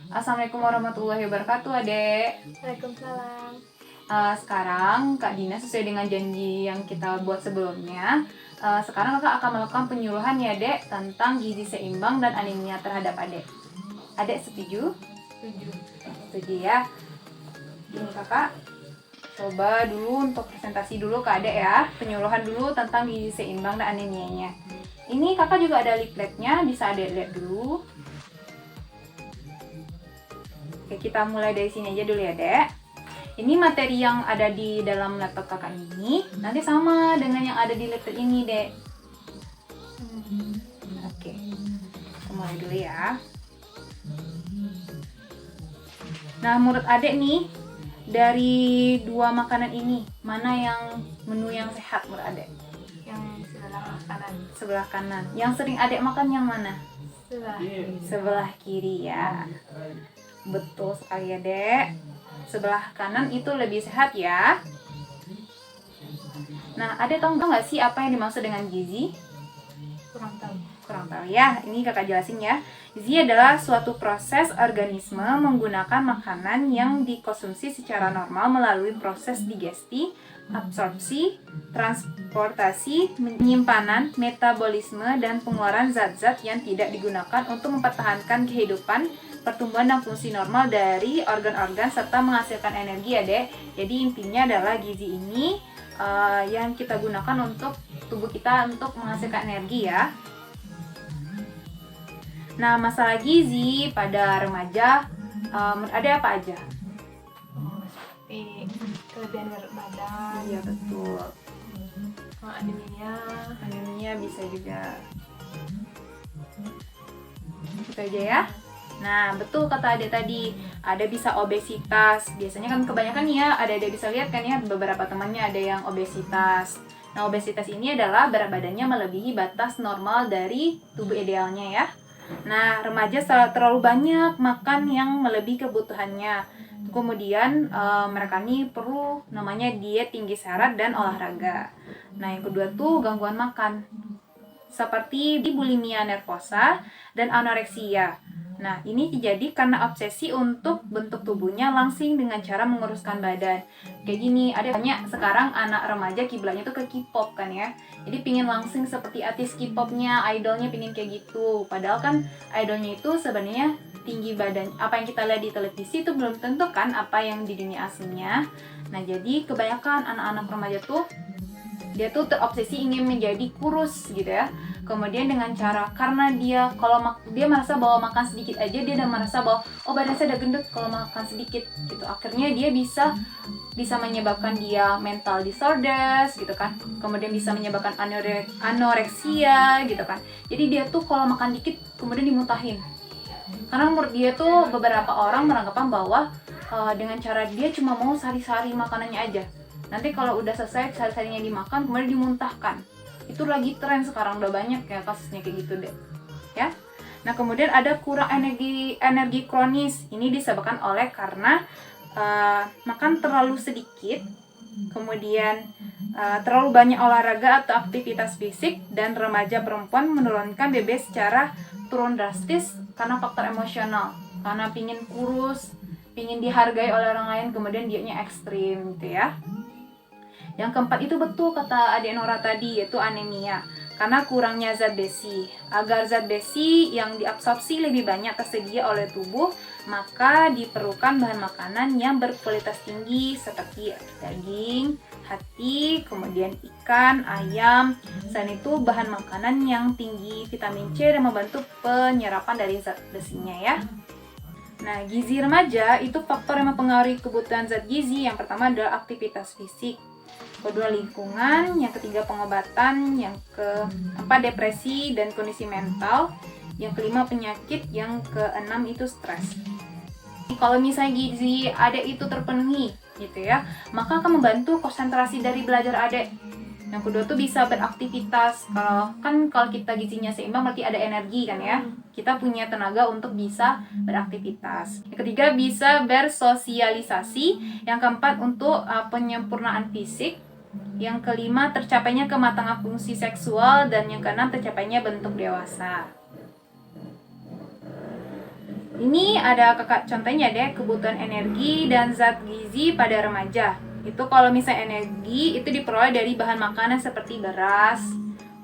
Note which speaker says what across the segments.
Speaker 1: Assalamualaikum warahmatullahi wabarakatuh, Adek.
Speaker 2: Waalaikumsalam.
Speaker 1: Sekarang Kak Dina sesuai dengan janji yang kita buat sebelumnya. Sekarang Kakak akan melakukan penyuluhan ya, Dek, tentang gizi seimbang dan anemia terhadap Adek. Adek setuju? Setuju ya. Ini Kakak coba dulu untuk presentasi dulu ke Adek ya. Penyuluhan dulu tentang gizi seimbang dan anemianya. Ini Kakak juga ada leafletnya, bisa Adek lihat dulu. Oke, kita mulai dari sini aja dulu ya, Dek. Ini materi yang ada di dalam laptop Kakak ini nanti sama dengan yang ada di laptop ini, Dek. Oke, kita mulai dulu ya. Nah, menurut Adek nih, dari dua makanan ini, mana yang menu yang sehat menurut Adek?
Speaker 2: Yang sebelah kanan.
Speaker 1: Sebelah kanan. Yang sering Adek makan yang mana?
Speaker 2: Sebelah
Speaker 1: Kiri ya. Betul sekali ya, Dek. Sebelah kanan itu lebih sehat ya. Nah, Adek tahu nggak sih apa yang dimaksud dengan gizi?
Speaker 2: kurang tahu.
Speaker 1: Kurang tahu ya, ini Kakak jelasin ya. Gizi adalah suatu proses organisme menggunakan makanan yang dikonsumsi secara normal melalui proses digesti, absorpsi, transportasi, penyimpanan, metabolisme, dan pengeluaran zat-zat yang tidak digunakan untuk mempertahankan kehidupan, pertumbuhan dan fungsi normal dari organ-organ serta menghasilkan energi ya, Dek. Jadi intinya adalah gizi ini yang kita gunakan untuk tubuh kita untuk menghasilkan energi ya. Nah, masalah gizi pada remaja ada apa aja?
Speaker 2: Seperti kelebihan berat badan,
Speaker 1: Iya, betul.
Speaker 2: anemia,
Speaker 1: Bisa juga. Itu aja ya. Nah, betul kata Adek tadi, ada bisa obesitas. Biasanya kan kebanyakan ya, ada bisa lihat kan ya, beberapa temannya ada yang obesitas. Nah, obesitas ini adalah berat badannya melebihi batas normal dari tubuh idealnya ya. Nah, remaja terlalu banyak makan yang melebihi kebutuhannya. Kemudian mereka ini perlu namanya diet tinggi serat dan olahraga. Nah, yang kedua tuh gangguan makan, seperti bulimia nervosa dan anoreksia. Nah, ini terjadi karena obsesi untuk bentuk tubuhnya langsing dengan cara menguruskan badan. Kayak gini, ada banyak sekarang anak remaja kiblatnya tuh ke K-pop kan ya. Jadi pingin langsing seperti artis K-popnya, idolnya pingin kayak gitu. Padahal kan idolnya itu sebenarnya tinggi badan. Apa yang kita lihat di televisi itu belum tentu kan apa yang di dunia aslinya. Nah, jadi kebanyakan anak-anak remaja tuh dia tuh terobsesi ingin menjadi kurus gitu ya. Kemudian dengan cara, karena dia kalau dia merasa bahwa makan sedikit aja dia udah merasa bahwa oh badan saya udah gendut kalau makan sedikit gitu. Akhirnya dia bisa menyebabkan dia mental disorders gitu kan. Kemudian bisa menyebabkan anoreksia gitu kan. Jadi dia tuh kalau makan dikit kemudian dimuntahin. Karena menurut dia tuh beberapa orang beranggapan bahwa dengan cara dia cuma mau sari-sari makanannya aja. Nanti kalau udah selesai sari-sarinya dimakan kemudian dimuntahkan. Itu lagi tren sekarang, udah banyak ya kasusnya kayak gitu deh ya. Nah, kemudian ada kurang energi kronis. Ini disebabkan oleh karena makan terlalu sedikit, kemudian terlalu banyak olahraga atau aktivitas fisik, dan remaja perempuan menurunkan BB secara turun drastis karena faktor emosional, karena pingin kurus, pingin dihargai oleh orang lain, kemudian dietnya ekstrim gitu ya. Yang keempat itu betul kata Adik Nora tadi, yaitu anemia. Karena kurangnya zat besi. Agar zat besi yang diabsorpsi lebih banyak tersedia oleh tubuh, maka diperlukan bahan makanan yang berkualitas tinggi seperti daging, hati, kemudian ikan, ayam. Selain itu bahan makanan yang tinggi vitamin C dan membantu penyerapan dari zat besinya ya. Nah, gizi remaja itu faktor yang mempengaruhi kebutuhan zat gizi. Yang pertama adalah aktivitas fisik, kedua lingkungan, yang ketiga pengobatan, yang keempat depresi dan kondisi mental, yang kelima penyakit, yang keenam itu stres. Kalau misalnya gizi Adek itu terpenuhi gitu ya, maka akan membantu konsentrasi dari belajar Adek. Yang kedua tuh bisa beraktivitas. Kalau kita gizinya seimbang berarti ada energi kan ya. Kita punya tenaga untuk bisa beraktivitas. Yang ketiga bisa bersosialisasi. Yang keempat untuk penyempurnaan fisik. Yang kelima tercapainya kematangan fungsi seksual, dan yang keenam tercapainya bentuk dewasa. Ini ada kakak contohnya deh, kebutuhan energi dan zat gizi pada remaja. Itu kalau misalnya energi itu diperoleh dari bahan makanan seperti beras,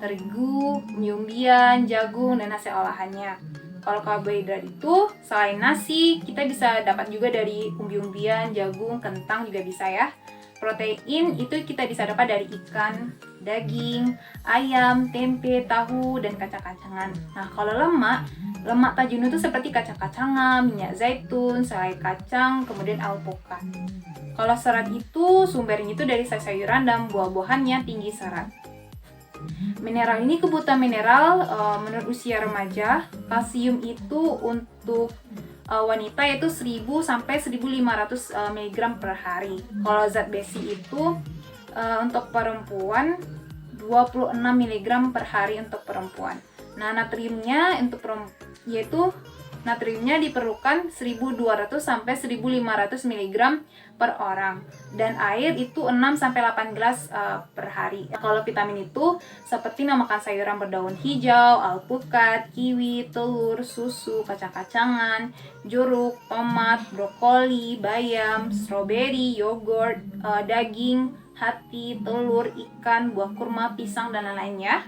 Speaker 1: terigu, umbi-umbian, jagung, dan hasil olahannya. Kalau karbohidrat itu selain nasi, kita bisa dapat juga dari umbi-umbian, jagung, kentang juga bisa ya. Protein itu kita bisa dapat dari ikan, daging, ayam, tempe, tahu, dan kacang-kacangan. Nah, kalau lemak tak jenuh itu seperti kacang-kacangan, minyak zaitun, selai kacang, kemudian alpukat. Kalau serat itu sumbernya itu dari sayur-sayuran dan buah-buahan yang tinggi serat. Mineral ini kebutuhan mineral menurut usia remaja. Kalsium itu untuk wanita yaitu 1000 sampai 1500 mg per hari. Kalau zat besi itu untuk perempuan 26 mg per hari untuk perempuan. Nah, natriumnya untuk yaitu natriumnya diperlukan 1200 sampai 1500 mg per orang, dan air itu 6 sampai 8 gelas per hari. Kalau vitamin itu seperti makan sayuran berdaun hijau, alpukat, kiwi, telur, susu, kacang-kacangan, jeruk, tomat, brokoli, bayam, stroberi, yogurt, daging, hati, telur, ikan, buah kurma, pisang, dan lain-lainnya.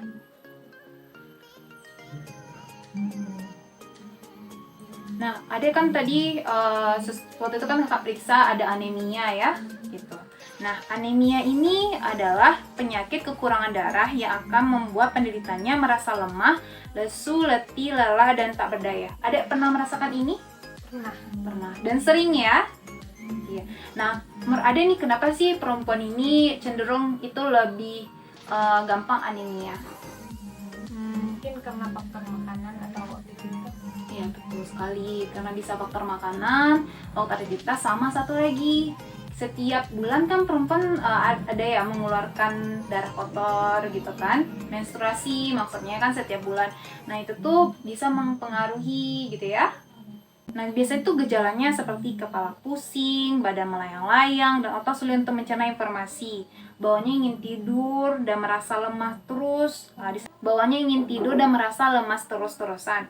Speaker 1: Nah, ada kan tadi waktu itu kan kakak periksa ada anemia ya, gitu. Nah, anemia ini adalah penyakit kekurangan darah yang akan membuat penderitanya merasa lemah, lesu, letih, lelah, dan tak berdaya. Ada pernah merasakan ini? Pernah. Dan sering ya? Iya. Nah, ada nih kenapa sih perempuan ini cenderung itu lebih gampang anemia?
Speaker 2: Mungkin karena faktor makanan atau aktivitas.
Speaker 1: Ya, betul sekali. Karena bisa faktor makanan, faktor aktivitas, sama satu lagi. Setiap bulan kan perempuan ada ya mengeluarkan darah kotor gitu kan. Menstruasi maksudnya kan setiap bulan. Nah, itu tuh bisa mempengaruhi gitu ya. Nah, biasanya tuh gejalanya seperti kepala pusing, badan melayang-layang, dan otak sulit untuk mencerna informasi. Bawaannya ingin tidur dan merasa lemah terus. Bawaannya ingin tidur dan merasa lemas terus-terusan.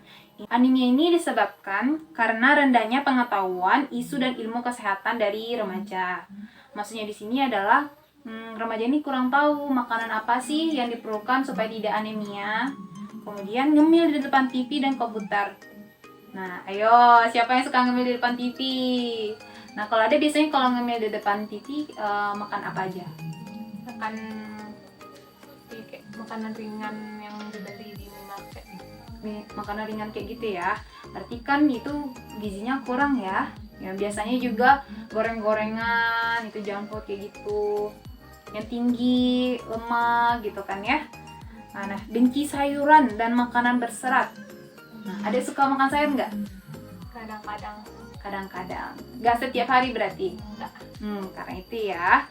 Speaker 1: Anemia ini disebabkan karena rendahnya pengetahuan, isu, dan ilmu kesehatan dari remaja. Maksudnya di sini adalah remaja ini kurang tahu makanan apa sih yang diperlukan supaya tidak anemia. Kemudian ngemil di depan TV dan komputer. Nah, ayo, siapa yang suka ngemil di depan TV? Nah, kalau ada biasanya kalau ngemil di depan TV, makan apa aja?
Speaker 2: Makan kayak makanan ringan yang dibeli di minimarket.
Speaker 1: Makanan ringan kayak gitu ya. Berarti kan itu gizinya kurang ya. Ya, biasanya juga goreng-gorengan, itu junk food kayak gitu. Yang tinggi, lemak gitu kan ya. Nah, benci sayuran dan makanan berserat. Nah, ada suka makan sayur nggak?
Speaker 2: Kadang-kadang.
Speaker 1: Kadang-kadang. Nggak setiap hari berarti?
Speaker 2: Enggak.
Speaker 1: Karena itu ya.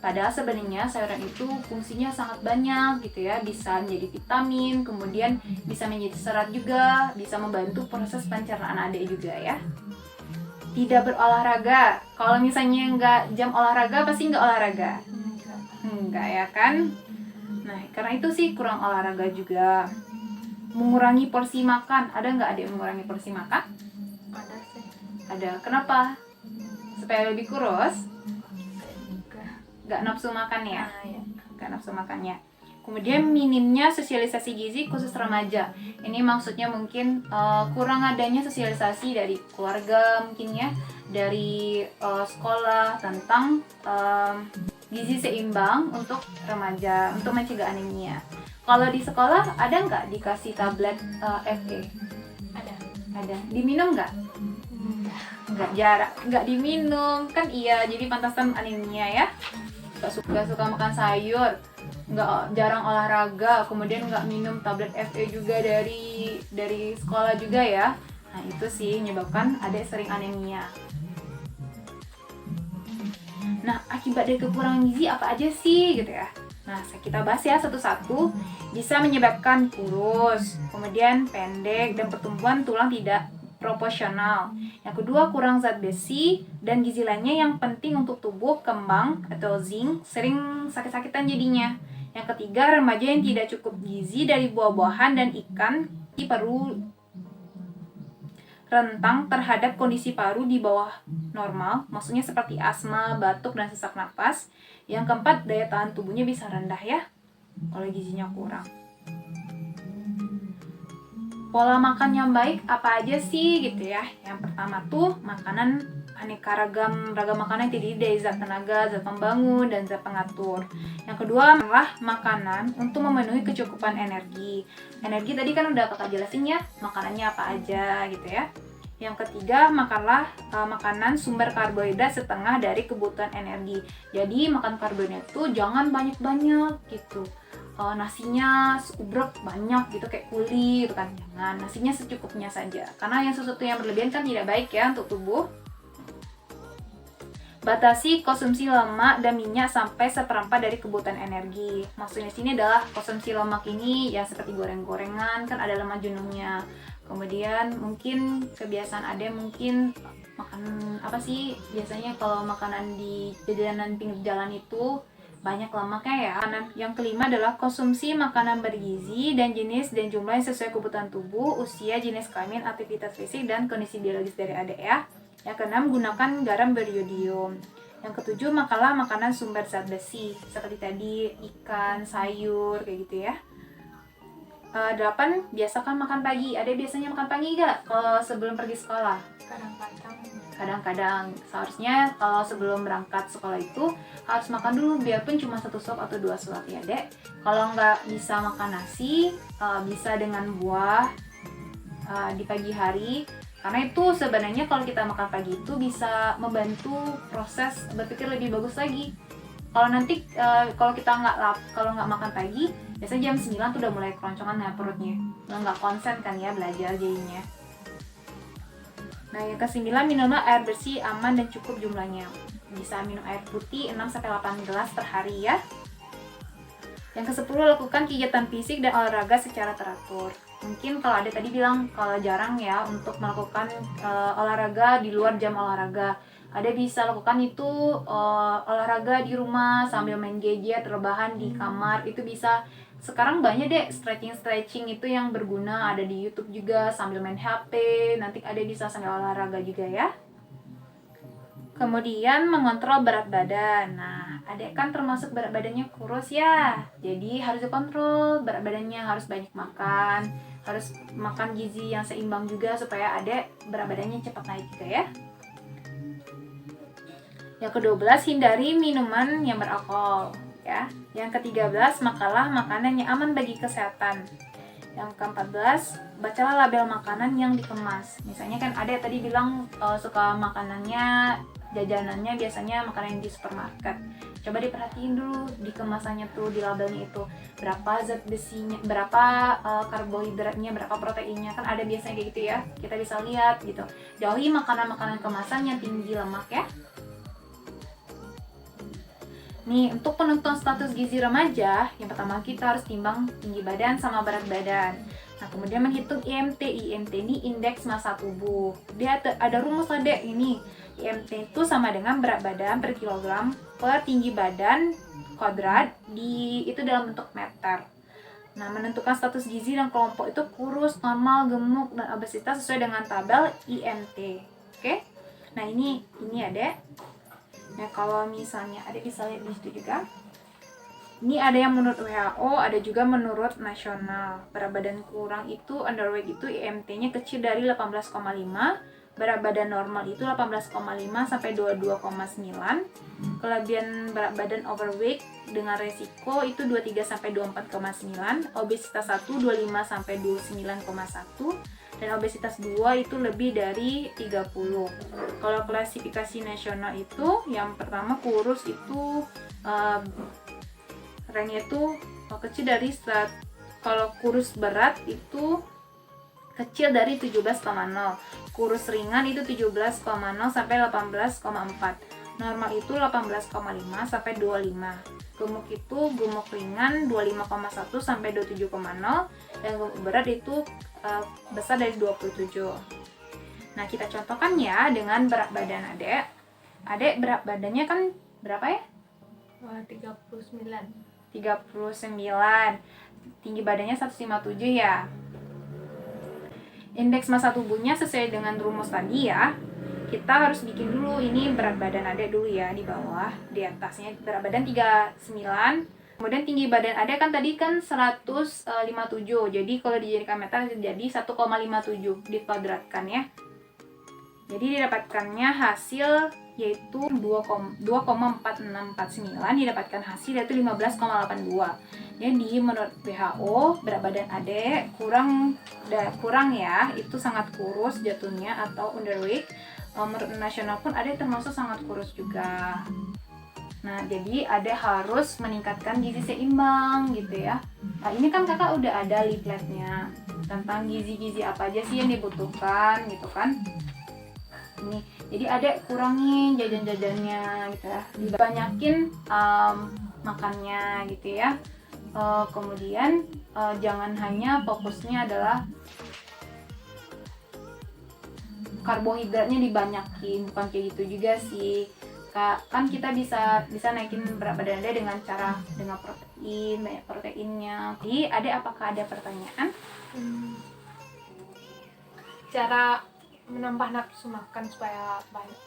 Speaker 1: Padahal sebenarnya sayuran itu fungsinya sangat banyak gitu ya. Bisa menjadi vitamin, kemudian bisa menjadi serat juga, bisa membantu proses pencernaan adik juga ya. Tidak berolahraga. Kalau misalnya nggak jam olahraga, pasti nggak olahraga? Enggak ya kan? Nah, karena itu sih kurang olahraga juga. Mengurangi porsi makan. Ada nggak adik mengurangi porsi makan?
Speaker 2: Ada sih.
Speaker 1: Ada. Kenapa? Supaya lebih kurus? Nggak nafsu makan ya?
Speaker 2: Ya.
Speaker 1: Nggak nafsu makannya. Kemudian minimnya sosialisasi gizi khusus remaja. Ini maksudnya mungkin kurang adanya sosialisasi dari keluarga mungkin ya, dari sekolah tentang gizi seimbang untuk remaja, untuk mencegah anemia. Kalau di sekolah ada nggak dikasih tablet FE? Ada. Diminum nggak? Nggak diminum kan? Iya, jadi pantasan anemia ya. Nggak suka makan sayur, jarang olahraga, kemudian nggak minum tablet FE juga dari sekolah juga ya. Nah, itu sih menyebabkan adik sering anemia. Nah, akibat dari kekurangan gizi apa aja sih gitu ya? Nah, kita bahas ya satu-satu. Bisa menyebabkan kurus, kemudian pendek, dan pertumbuhan tulang tidak proporsional. Yang kedua, kurang zat besi dan gizi lainnya yang penting untuk tubuh kembang atau zinc, sering sakit-sakitan jadinya. Yang ketiga, remaja yang tidak cukup gizi dari buah-buahan dan ikan, perlu rentang terhadap kondisi paru di bawah normal, maksudnya seperti asma, batuk, dan sesak napas. Yang keempat, daya tahan tubuhnya bisa rendah ya, kalau gizinya kurang. Pola makan yang baik apa aja sih gitu ya? Yang pertama tuh makanan aneka ragam makanan yang terdiri dari zat tenaga, zat pembangun, dan zat pengatur. Yang kedua adalah makanan untuk memenuhi kecukupan energi. Energi tadi kan udah kakak jelasin ya, makanannya apa aja gitu ya. Yang ketiga, makanlah makanan sumber karbohidrat setengah dari kebutuhan energi. Jadi makan karbohidrat itu jangan banyak-banyak gitu. Nasinya seubrek banyak gitu kayak kuli gitu kan, jangan, nasinya secukupnya saja karena yang sesuatu yang berlebihan kan tidak baik ya untuk tubuh. Batasi konsumsi lemak dan minyak sampai seperempat dari kebutuhan energi. Maksudnya sini adalah konsumsi lemak ini ya seperti goreng-gorengan kan ada lemak jenuhnya. Kemudian mungkin kebiasaan ada mungkin makan apa sih biasanya kalau makanan di jajanan pinggir jalan itu banyak lemaknya ya. Yang kelima adalah konsumsi makanan bergizi dan jenis dan jumlah yang sesuai kebutuhan tubuh, usia, jenis kelamin, aktivitas fisik, dan kondisi biologis dari adik ya. Yang keenam, gunakan garam beriodium. Yang ketujuh, makanlah makanan sumber zat besi seperti tadi ikan, sayur kayak gitu ya. 8, biasakan makan pagi. Ada biasanya makan pagi gak kalau sebelum pergi sekolah? Kadang-kadang seharusnya kalau sebelum berangkat sekolah itu harus makan dulu biarpun cuma 1 suap atau 2 suap ya dek. Kalau nggak bisa makan nasi, bisa dengan buah di pagi hari, karena itu sebenarnya kalau kita makan pagi itu bisa membantu proses berpikir lebih bagus lagi. Kalau nanti kalau kita nggak makan pagi, biasanya jam 9 tuh udah mulai keroncongan ya perutnya, nggak konsen kan ya belajar jadinya. Nah, yang ke-9, minumlah air bersih, aman, dan cukup jumlahnya. Bisa minum air putih 6-8 gelas per hari ya. Yang ke-10, lakukan kegiatan fisik dan olahraga secara teratur. Mungkin kalau ada tadi bilang kalau jarang ya untuk melakukan olahraga di luar jam olahraga. Ada bisa lakukan itu olahraga di rumah sambil main gadget, rebahan di kamar, itu bisa. Sekarang banyak deh stretching itu yang berguna, ada di YouTube juga sambil main HP, nanti ada bisa sambil olahraga juga ya. Kemudian mengontrol berat badan. Nah, adek kan termasuk berat badannya kurus ya, jadi harus dikontrol berat badannya, harus banyak makan, harus makan gizi yang seimbang juga supaya adek berat badannya cepat naik juga ya. Yang ke-12, hindari minuman yang beralkohol ya. Yang ke-13, makanlah makanan yang aman bagi kesehatan. Yang ke-14, bacalah label makanan yang dikemas. Misalnya kan ada tadi bilang suka makanannya, jajanannya biasanya makanan di supermarket. Coba diperhatiin dulu di kemasannya tuh, di labelnya itu berapa zat besinya, berapa karbohidratnya, berapa proteinnya, kan ada biasanya kayak gitu ya. Kita bisa lihat gitu. Jauhi makanan-makanan kemasan yang tinggi lemak ya. Nih, untuk penentuan status gizi remaja, yang pertama kita harus timbang tinggi badan sama berat badan. Nah, kemudian menghitung IMT. IMT ini indeks massa tubuh. Dia ada rumus adek ini. IMT itu sama dengan berat badan per kilogram per tinggi badan kuadrat itu dalam bentuk meter. Nah, menentukan status gizi dan kelompok itu kurus, normal, gemuk, dan obesitas sesuai dengan tabel IMT. Oke? Nah, ini adek. Nah, kalau misalnya ada bisa lihat di situ juga. Ini ada yang menurut WHO, ada juga menurut nasional. Berat badan kurang itu underweight itu IMT-nya kecil dari 18,5, berat badan normal itu 18,5 sampai 22,9. Kelebihan berat badan overweight dengan resiko itu 23 sampai 24,9, obesitas 1 25 sampai 29,1. Dan obesitas 2 itu lebih dari 30. Kalau klasifikasi nasional itu yang pertama kurus itu ranknya itu kecil dari kalau kurus berat itu kecil dari 17,0. Kurus ringan itu 17,0 sampai 18,4. Normal itu 18,5 sampai 25. Gemuk itu gemuk ringan 25,1 sampai 27,0, dan gemuk berat itu besar dari 27. Nah, kita contohkan ya dengan berat badan adek. Adek berat badannya kan berapa ya?
Speaker 2: 39.
Speaker 1: 39. Tinggi badannya 157 ya. indeks massa tubuhnya sesuai dengan rumus tadi ya. Kita harus bikin dulu ini berat badan adek dulu ya di bawah, di atasnya berat badan 39. Kemudian tinggi badan adek kan tadi kan 157. Jadi kalau dijadikan meter jadi 1,57 dikuadratkan ya. Jadi didapatkannya hasil yaitu 2,4649 didapatkan hasil yaitu 15,82. Jadi menurut WHO berat badan adek kurang ya, itu sangat kurus jatuhnya atau underweight. Menurut nasional pun adek termasuk sangat kurus juga. Nah, jadi adek harus meningkatkan gizi seimbang gitu ya. Nah, ini kan kakak udah ada leafletnya tentang gizi-gizi apa aja sih yang dibutuhkan gitu kan. Ini, jadi adek kurangin jajan-jajannya gitu ya, dibanyakin makannya gitu ya. Kemudian jangan hanya fokusnya adalah karbohidratnya dibanyakin, bukan kayak gitu juga sih. Kan kita bisa naikin berat badan adek dengan cara dengan protein, banyak proteinnya. Jadi adek apakah ada pertanyaan?
Speaker 2: Cara menambah nafsu makan supaya banyak.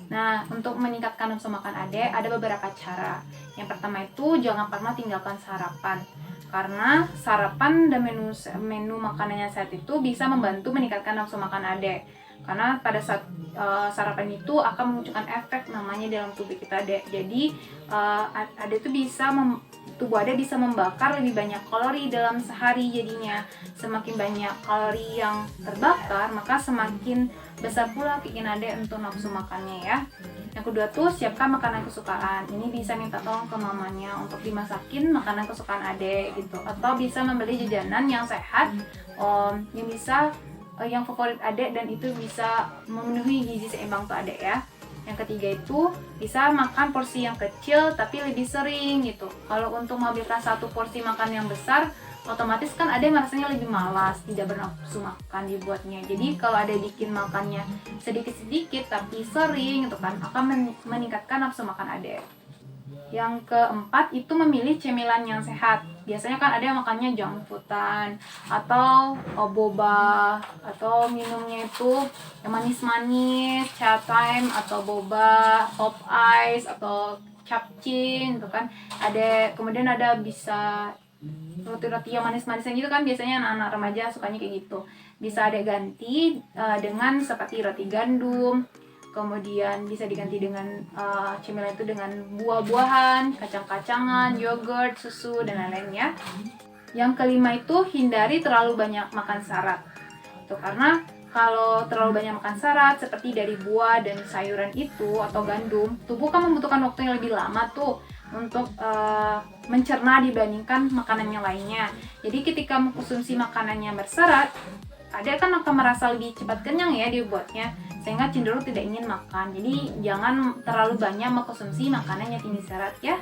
Speaker 1: Nah, untuk meningkatkan nafsu makan adek ada beberapa cara. Yang pertama itu jangan pernah tinggalkan sarapan. Karena sarapan dan menu makanannya sehat itu bisa membantu meningkatkan nafsu makan adek. Karena pada saat sarapan itu akan memunculkan efek namanya dalam tubuh kita adek. Jadi adek itu tubuh adek bisa membakar lebih banyak kalori dalam sehari jadinya. Semakin banyak kalori yang terbakar, maka semakin besar pula keinginan adek untuk nafsu makannya ya. Yang kedua tuh siapkan makanan kesukaan. Ini bisa minta tolong ke mamanya untuk dimasakin makanan kesukaan adek gitu. Atau bisa membeli jajanan yang sehat, yang bisa yang favorit adek dan itu bisa memenuhi gizi seimbang tuh adek ya. Yang ketiga itu bisa makan porsi yang kecil tapi lebih sering gitu. Kalau untuk mengambilkan satu porsi makan yang besar, otomatis kan ada yang rasanya lebih malas, tidak bernafsu makan dibuatnya. Jadi kalau ada bikin makannya sedikit-sedikit tapi sering itu kan akan meningkatkan nafsu makan adek. Yang keempat itu memilih cemilan yang sehat. Biasanya kan ada yang makannya junk foodan atau boba atau minumnya itu yang manis-manis, cha time atau boba, pop ice atau capcin gitu kan. Kemudian ada bisa roti-roti yang manis-manisan gitu kan, biasanya anak-anak remaja sukanya kayak gitu. Bisa ada ganti dengan seperti roti gandum, kemudian bisa diganti dengan cemilan itu dengan buah-buahan, kacang-kacangan, yogurt, susu, dan lain-lainnya. Yang kelima itu hindari terlalu banyak makan serat. Itu karena kalau terlalu banyak makan serat seperti dari buah dan sayuran itu atau gandum, tubuh kan membutuhkan waktu yang lebih lama tuh untuk mencerna dibandingkan makanan yang lainnya. Jadi ketika mengkonsumsi makanan yang berserat, adek kan akan merasa lebih cepat kenyang ya dibuatnya, sehingga cenderung tidak ingin makan. Jadi jangan terlalu banyak mengkonsumsi makanan yang tinggi serat ya.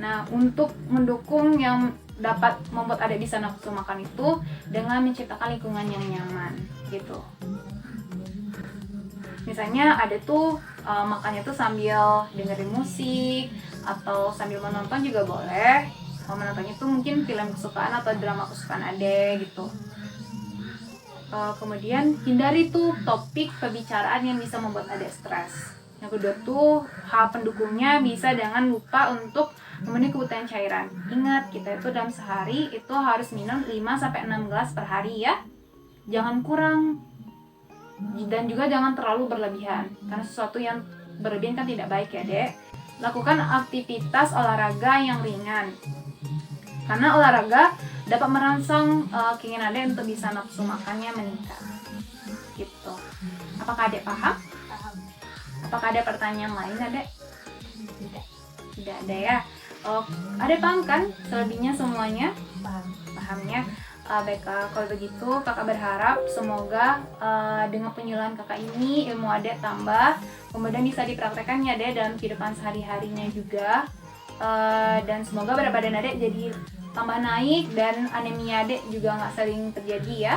Speaker 1: Nah, untuk mendukung yang dapat membuat adek bisa nafsu makan itu dengan menciptakan lingkungan yang nyaman gitu. Misalnya ada tuh makannya tuh sambil dengerin musik atau sambil menonton juga boleh. Kalau menontonnya tuh mungkin film kesukaan atau drama kesukaan adek gitu. Kemudian hindari tuh topik pembicaraan yang bisa membuat adek stres. Yang kedua tuh hal pendukungnya bisa jangan lupa untuk memenuhi kebutuhan cairan. Ingat, kita itu dalam sehari itu harus minum 5-6 gelas per hari ya. Jangan kurang. Dan juga jangan terlalu berlebihan. Karena sesuatu yang berlebihan kan tidak baik ya, Dek. Lakukan aktivitas olahraga yang ringan. Karena olahraga dapat merangsang keinginan adek untuk bisa nafsu makannya meningkat. Gitu. Apakah adek paham?
Speaker 2: Paham.
Speaker 1: Apakah ada pertanyaan lain adek?
Speaker 2: Tidak.
Speaker 1: Tidak ada ya. Adek paham kan selebihnya semuanya?
Speaker 2: Paham.
Speaker 1: Pahamnya. Baiklah, kalau begitu kakak berharap semoga dengan penyuluhan kakak ini ilmu adek tambah, kemudian bisa dipraktekkan ya adek dalam kehidupan sehari-harinya juga, dan semoga berat badan adek jadi tambah naik dan anemia adek juga nggak sering terjadi ya.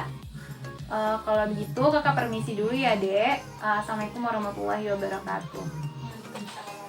Speaker 1: Kalau begitu kakak permisi dulu ya adek. Assalamualaikum warahmatullahi wabarakatuh.
Speaker 2: Waalaikumsalam.